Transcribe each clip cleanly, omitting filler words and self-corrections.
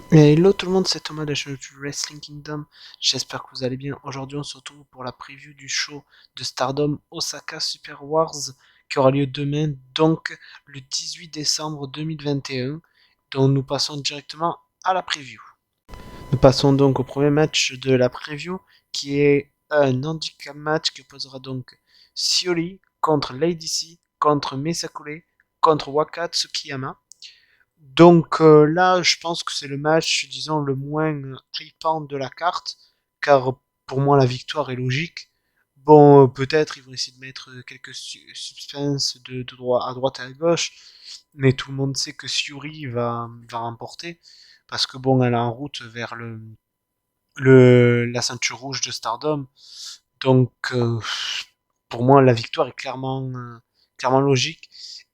Et hello tout le monde, c'est Thomas de la chaîne YouTube Wrestling Kingdom. J'espère que vous allez bien. Aujourd'hui, on se retrouve pour la preview du show de Stardom Osaka Super Wars qui aura lieu demain, donc le 18 décembre 2021. Donc nous passons directement à la preview. Nous passons donc au premier match de la preview qui est un handicap match qui opposera donc Shiori contre Lady C, contre Mesakure, contre Waka Tsukiyama. Donc là, je pense que c'est le match, disons, le moins hypant de la carte, car pour moi, la victoire est logique. Bon, peut-être ils vont essayer de mettre quelques suspens à droite et à gauche, mais tout le monde sait que Fury va remporter, parce que bon, elle est en route vers la ceinture rouge de Stardom. Donc, pour moi, la victoire est clairement logique.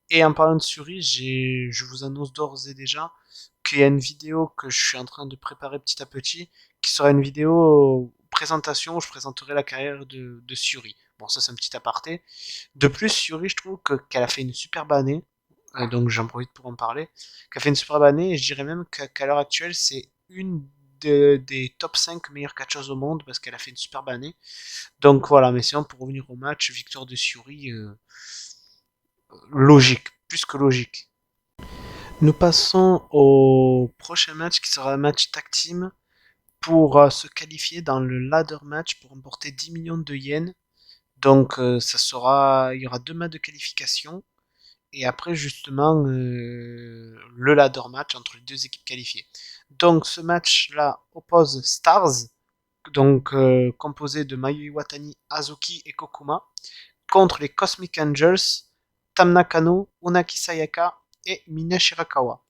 Et en parlant de Suri, je vous annonce d'ores et déjà qu'il y a une vidéo que je suis en train de préparer petit à petit, qui sera une vidéo présentation où je présenterai la carrière de Suri. Bon, ça c'est un petit aparté. De plus, Suri, je trouve qu'elle a fait une superbe année, donc j'en profite pour en parler, qu'elle a fait une superbe année, et je dirais même qu'à l'heure actuelle, c'est une des top 5 meilleures catcheuses au monde, parce qu'elle a fait une superbe année. Donc voilà, mais sinon, pour revenir au match, victoire de Suri, logique, plus que logique. Nous passons au prochain match qui sera un match tag team pour se qualifier dans le ladder match pour remporter 10 millions de yens. Donc il y aura deux matchs de qualification et après justement le ladder match entre les deux équipes qualifiées. Donc ce match-là oppose Stars, donc composé de Mayu Iwatani, Azuki et Kokuma, contre les Cosmic Angels, Tam Nakano, Unaki Sayaka et Mina Shirakawa.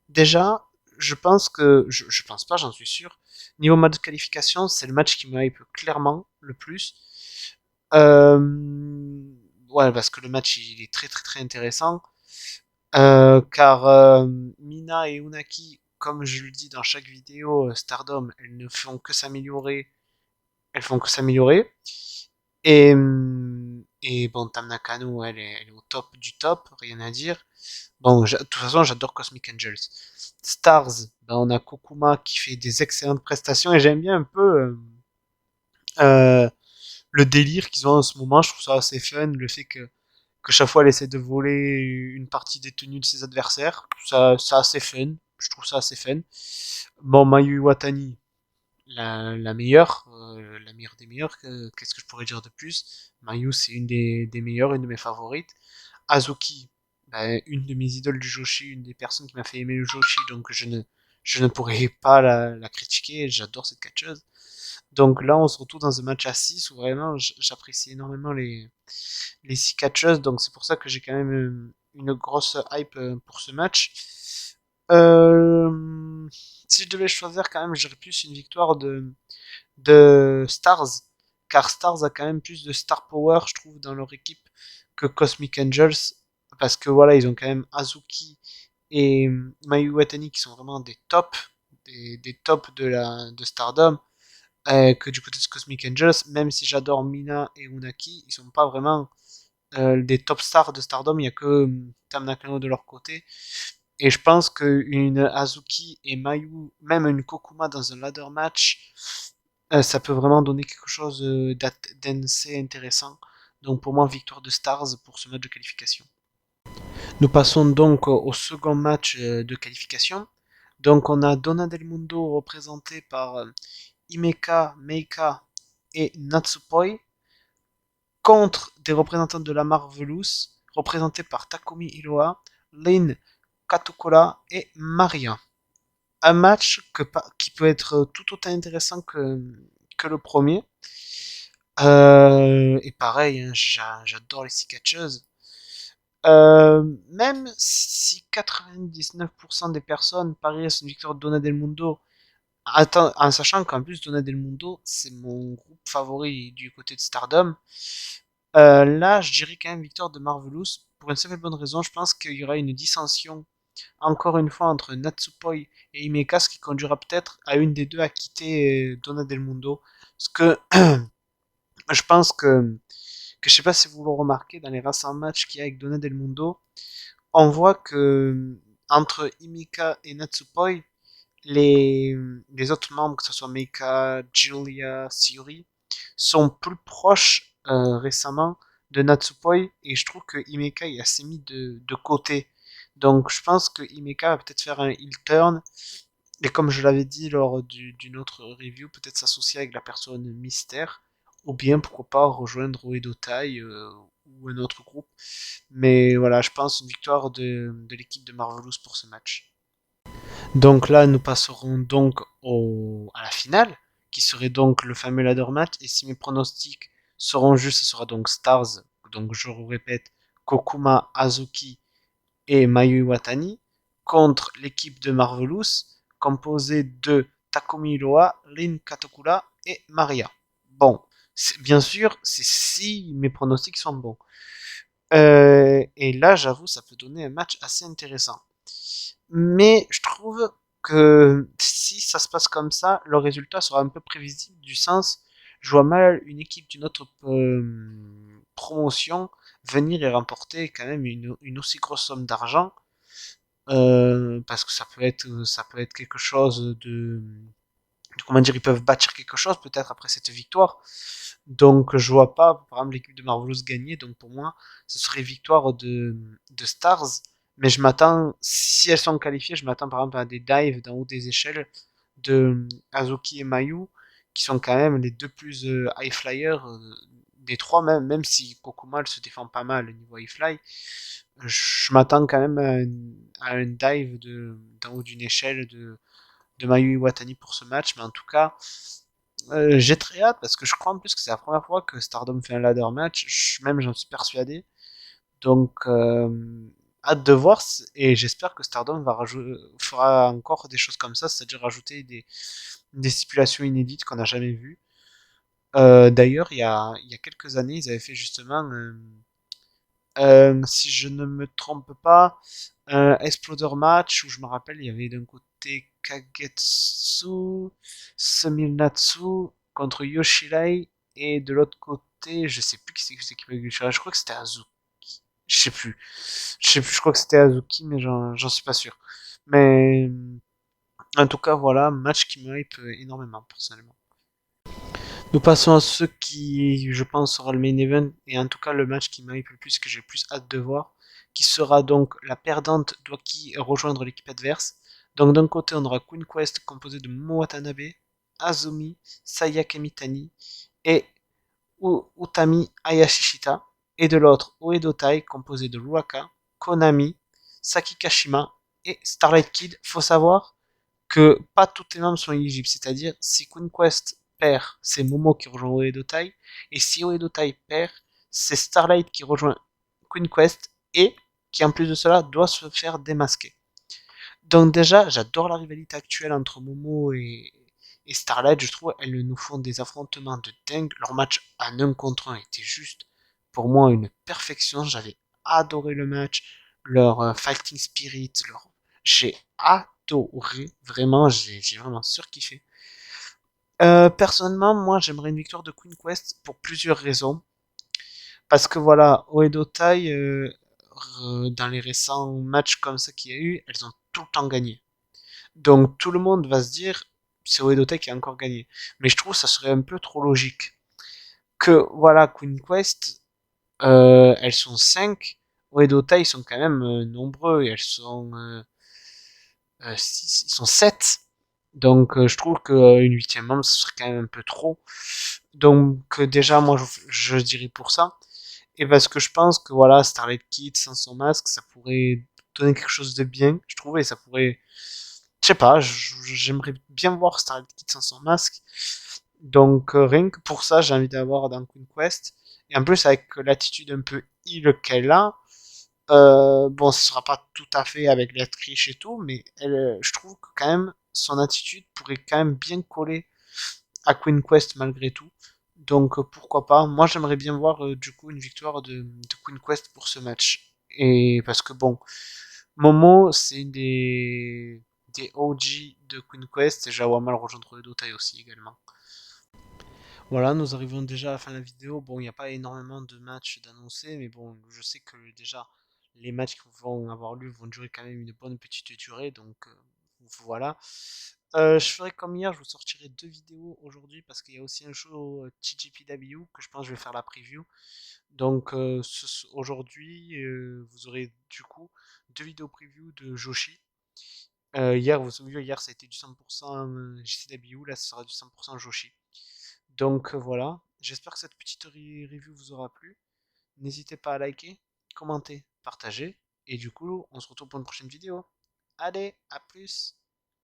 Déjà, je pense pas, j'en suis sûr. Niveau match de qualification, c'est le match qui me hype clairement le plus. Euh, ouais, parce que le match il est très très très intéressant. Car Mina et Unaki, comme je le dis dans chaque vidéo, Stardom, elles ne font que s'améliorer. Elles font que s'améliorer. Et bon, Tam Nakano, elle est au top du top, rien à dire. Bon, de toute façon, j'adore Cosmic Angels. Stars, ben, on a Kokuma qui fait des excellentes prestations et j'aime bien un peu euh, le délire qu'ils ont en ce moment. Je trouve ça assez fun, le fait que chaque fois elle essaie de voler une partie des tenues de ses adversaires. Ça assez fun. Je trouve ça assez fun. Bon, Mayu Iwatani, la meilleure des meilleures. Qu'est-ce que je pourrais dire de plus? Mayu, c'est une des meilleures, une de mes favorites. Azuki, bah, une de mes idoles du Joshi, une des personnes qui m'a fait aimer le Joshi, donc je ne pourrais pas la critiquer, j'adore cette catcheuse. Donc là, on se retrouve dans un match à 6 où vraiment j'apprécie énormément les 6 catcheuses, donc c'est pour ça que j'ai quand même une grosse hype pour ce match. Si je devais choisir quand même, j'irais plus une victoire de Stars, car Stars a quand même plus de star power, je trouve, dans leur équipe que Cosmic Angels, parce que voilà, ils ont quand même Azuki et Mayu Watani qui sont vraiment des tops de Stardom, que du côté de Cosmic Angels, même si j'adore Mina et Unaki, ils sont pas vraiment des top stars de Stardom, il y a que Tam Nakano de leur côté. Et je pense qu'une Azuki et Mayu, même une Kokuma dans un ladder match, ça peut vraiment donner quelque chose d'assez intéressant. Donc pour moi, victoire de Stars pour ce match de qualification. Nous passons donc au second match de qualification. Donc on a Donna Del Mundo représenté par Himeka, Meika et Natsupoi contre des représentants de la Marvelous représentés par Takumi Iroha, Lin Katukura et Maria. Un match qui peut être tout autant intéressant que le premier. Et pareil, hein, j'adore les six catcheuses. Même si 99% des personnes parient sur une victoire de Donna Del Mundo, en sachant qu'en plus Donna Del Mundo, c'est mon groupe favori du côté de Stardom, là je dirais quand même victoire de Marvelous, pour une simple bonne raison, je pense qu'il y aura une dissension encore une fois entre Natsupoi et Himeka, ce qui conduira peut-être à une des deux à quitter Donna Del Mundo. Parce que je pense que je sais pas si vous le remarquez dans les récents matchs qu'il y a avec Donna Del Mundo, on voit que entre Himeka et Natsupoi, les, les autres membres, que ce soit Meika, Julia, Sayuri, sont plus proches récemment de Natsupoi et je trouve que Himeka est assez mis de côté. Donc je pense que Himeka va peut-être faire un heel turn et comme je l'avais dit lors d'une autre review, peut-être s'associer avec la personne mystère ou bien pourquoi pas rejoindre Oedo Tai ou un autre groupe. Mais voilà, je pense une victoire de l'équipe de Marvelous pour ce match. Donc là, nous passerons donc à la finale, qui serait donc le fameux ladder match. Et si mes pronostics seront justes, ce sera donc Stars, donc je vous répète, Kokuma, Azuki et Mayu Iwatani, contre l'équipe de Marvelous, composée de Takumi Iroha, Rin Katokura et Maria. Bon, bien sûr, c'est si mes pronostics sont bons. Et là, j'avoue, ça peut donner un match assez intéressant. Mais je trouve que si ça se passe comme ça, le résultat sera un peu prévisible du sens, je vois mal une équipe d'une autre promotion venir et remporter quand même une aussi grosse somme d'argent, parce que ça peut être quelque chose comment dire, ils peuvent bâtir quelque chose peut-être après cette victoire. Donc je vois pas, par exemple, l'équipe de Marvelous gagner. Donc pour moi, ce serait victoire de Stars. Mais je m'attends, si elles sont qualifiées, je m'attends par exemple à des dives d'en haut des échelles de Azuki et Mayu, qui sont quand même les deux plus high flyers des trois, même si Kokuma elle se défend pas mal au niveau high fly. Je m'attends quand même à un dive d'en haut d'une échelle de Mayu Iwatani pour ce match. Mais en tout cas, j'ai très hâte parce que je crois en plus que c'est la première fois que Stardom fait un ladder match. Même j'en suis persuadé. Donc, hâte de voir et j'espère que Stardom fera encore des choses comme ça, c'est-à-dire rajouter des stipulations inédites qu'on n'a jamais vues. D'ailleurs, il y a quelques années, ils avaient fait justement, si je ne me trompe pas, un Exploder match où je me rappelle, il y avait d'un côté Kagetsu, Suminatsu contre Yoshirai et de l'autre côté, je sais plus qui c'est qui avait Yoshirai, je crois que c'était Azuki. Je sais plus. Je crois que c'était Azuki, mais j'en suis pas sûr. Mais en tout cas, voilà, match qui me hype énormément, personnellement. Nous passons à ce qui, je pense, sera le main event, et en tout cas le match qui me hype le plus, que j'ai le plus hâte de voir, qui sera donc la perdante doit qui rejoindre l'équipe adverse. Donc d'un côté, on aura Queen Quest composé de Momo Watanabe, Azumi, Sayaka Mitani et Utami Hayashishita, et de l'autre Oedo Tai composé de Ruaka, Konami, Saki Kashima et Starlight Kid. Faut savoir que pas tous les membres sont éligibles, c'est-à-dire si Queen Quest perd, c'est Momo qui rejoint Oedo Tai, et si Oedo Tai perd, c'est Starlight qui rejoint Queen Quest et qui en plus de cela doit se faire démasquer. Donc déjà, j'adore la rivalité actuelle entre Momo et Starlight, je trouve elles nous font des affrontements de dingue. Leur match en 1 contre 1 était juste pour moi une perfection. J'avais adoré le match, leur fighting spirit, j'ai adoré, vraiment, j'ai vraiment surkiffé. Personnellement, moi j'aimerais une victoire de Queen Quest pour plusieurs raisons. Parce que voilà, Oedo Tai, dans les récents matchs comme ça qu'il y a eu, elles ont tout le temps gagné. Donc tout le monde va se dire, c'est Oedo Tai qui a encore gagné. Mais je trouve que ça serait un peu trop logique. Que voilà, Queen Quest, elles sont 5. Oedo Tai, ils sont quand même nombreux. Et elles sont ils sont 7. Donc je trouve qu'une huitième membre, ce serait quand même un peu trop. Donc déjà, moi, je dirais pour ça. Et parce que je pense que voilà, Starlight Kid sans son masque, ça pourrait donner quelque chose de bien, je trouvais. Ça pourrait, je sais pas, j'aimerais bien voir Starlight Kid sans son masque. Donc rien que pour ça, j'ai envie d'avoir dans Queen Quest. Et en plus avec l'attitude un peu heal qu'elle a, bon, ce sera pas tout à fait avec la triche et tout, mais je trouve que quand même son attitude pourrait quand même bien coller à Queen Quest malgré tout. Donc pourquoi pas. Moi j'aimerais bien voir du coup une victoire de Queen Quest pour ce match. Et parce que bon, Momo c'est une des OG de Queen Quest et Jawama le rejoindre le Dotai aussi également. Voilà, nous arrivons déjà à la fin de la vidéo. Bon, il n'y a pas énormément de matchs d'annoncer, mais bon, je sais que déjà les matchs qui vont avoir lieu vont durer quand même une bonne petite durée, donc Voilà. Je ferai comme hier, je vous sortirai 2 vidéos aujourd'hui parce qu'il y a aussi un show TGPW que je pense que je vais faire la preview. Donc aujourd'hui, vous aurez du coup 2 vidéos preview de Joshi. Hier, vous savez, hier ça a été du 100% JCW, là ce sera du 100% Joshi. Donc voilà, j'espère que cette petite review vous aura plu. N'hésitez pas à liker, commenter, partager. Et du coup, on se retrouve pour une prochaine vidéo. Allez, à plus!